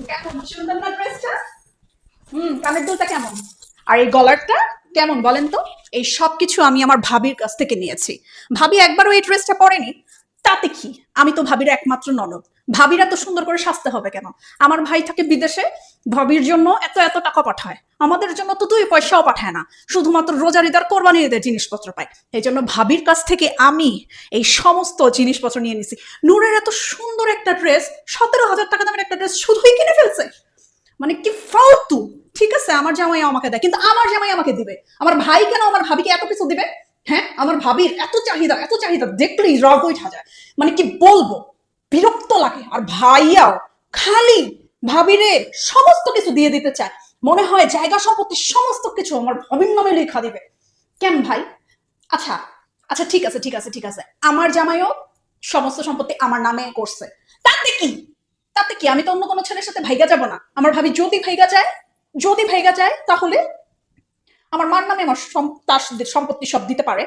কেমন সুন্দর না ড্রেসটা? কানের দুলটা কেমন? আর এই গলারটা কেমন বলেন তো? এই সবকিছু আমি আমার ভাবির কাছ থেকে নিয়েছি। ভাবি একবারও এই ড্রেসটা পরেনি। তাতে কি? আমি তো ভাবির একমাত্র ননদ। ভাবির এত সুন্দর করে সাজতে হবে কেন? আমার ভাই থাকে বিদেশে, ভাবির জন্য এত এত টাকা পাঠায়। আমাদের জন্য তো 2 পয়সাও পাঠায় না। শুধুমাত্র রোজার ঈদ আর কোরবানির ঈদের জিনিসপত্র পায়। এই জন্য ভাবির কাছ থেকে আমি এই সমস্ত জিনিসপত্র নিয়ে নিছি। নূরের এত সুন্দর একটা ড্রেস, 17,000 টাকা দামের একটা ড্রেস শুধুই কিনে ফেলছে। মানে কি ফালতু। ঠিক আছে, আমার জামাই আমাকে দেয়, কিন্তু আমার জামাই আমাকে দিবে? আমার ভাই কেন আমার ভাবিকে এত কিছু দিবে? হ্যাঁ, আমার ভাবির এত চাহিদা, এত চাহিদা দেখলেই রাগ উঠা যায়। মানে কি বলবো, বিরক্ত লাগে। আর ভাইয়াও খালি ভাবিরে সমস্ত কিছু দিয়ে দিতে চায়। মনে হয় জায়গা সম্পত্তি সমস্ত কিছু আমার ভাবির নামে লেখা দিবে। কেন ভাই? আচ্ছা, আচ্ছা, ঠিক আছে, ঠিক আছে, ঠিক আছে, আমার জামাইও সমস্ত সম্পত্তি আমার নামে করছে। তাতে কি? তাতে কি? আমি তো অন্য কোনো ছেলের সাথে ভাইগা যাব না। আমার ভাবি যদি ভাইগা যায়, যদি ভাইগা যায়, তাহলে আমার মার নামে আমার তার সম্পত্তি সব দিতে পারে।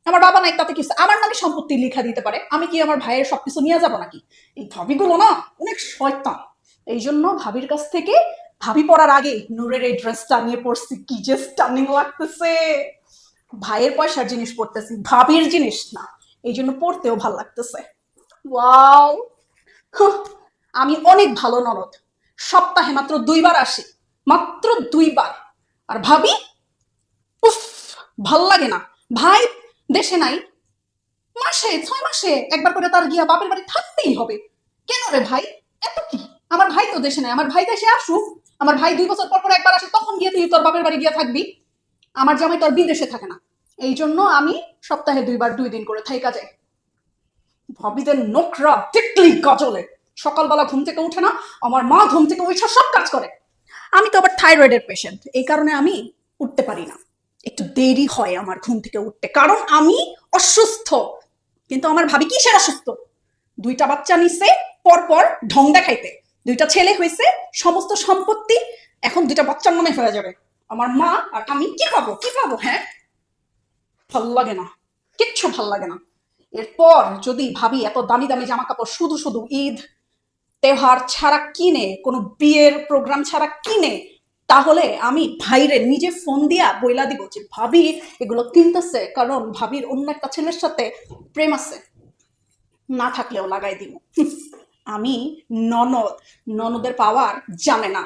আমার বাবা নাই, তাতে কি? আমার নামে সম্পত্তি লেখা দিতে পারে। আমি কি আমার ভাইয়ের সবকিছু নিয়ে যাব নাকি? এই ভাবিগুলো না অনেক শয়তান। এই জন্য ভাবির কাছ থেকে, ভাবি পড়ার আগে নূরের এই ড্রেসটা নিয়ে পড়ছি, কি যে স্টানিং লাগতেছে। ভাইয়ের পয়সার জিনিস পড়তেছি, ভাবির জিনিস না। এই জন্য পড়তেও ভাল লাগতেছে। ওয়াও! আমি অনেক ভালো ননদ। সপ্তাহে মাত্র 2 বার আসি, মাত্র 2 বার। আর ভাবি, উফ, ভাল লাগে না। ভাই দেশে নাই, মাসে 6 মাসে একবার করে তার গিয়া বাপের বাড়ি থাকতেই হবে। কেন রে ভাই? এত কি? আমার ভাই তো দেশে নাই, আমার ভাই দেশে আসুক। আমার ভাই 2 বছর পর পর একবার আসে, তখন গিয়ে তুই তোর বাপের বাড়ি গিয়া থাকবি। আমার জামাই তোর বিদেশে থাকে না। এই জন্য আমি সপ্তাহে 2 বার 2 দিন করে থাইকা যাই। ভাবিদের নোকরা দেখলেই গজলে। সকালবেলা ঘুম থেকে উঠে না, আমার মা ঘুম থেকে উঠে সব কাজ করে। আমি তো আবার থাইরয়েডের পেশেন্ট, এই কারণে আমি উঠতে পারি না। একটু দেরি হয় আমার ঘুম থেকে উঠতে, কারণ আমি অসুস্থ। কিন্তু আমার ভাবি কিসের অসুস্থ? 2টা বাচ্চা নিছে, পরপর ঢং দেখাইতে। 2টা ছেলে হয়েছে, সমস্ত সম্পত্তি এখন 2টা বাচ্চার নামে হয়ে যাবে। আমার মা আর আমি কি পাবো, কি পাবো? হ্যাঁ, ভাল লাগে না, কিচ্ছু ভাল লাগে না। এরপর যদি ভাবি এত দামি দামি জামা কাপড় শুধু শুধু ঈদ তেহার ছাড়া কিনে, কোনো বিয়ের প্রোগ্রাম ছাড়া কিনে, তাহলে আমি ভাইরে নিজে ফোন দিয়া বইলা দিব যে ভাবি এগুলো কিনতেছে কারণ ভাবির অন্য একটা ছেলের সাথে প্রেম আছে। না থাকলেও লাগাই দিব। আমি ননদ, ননদের পাওয়ার জানে না।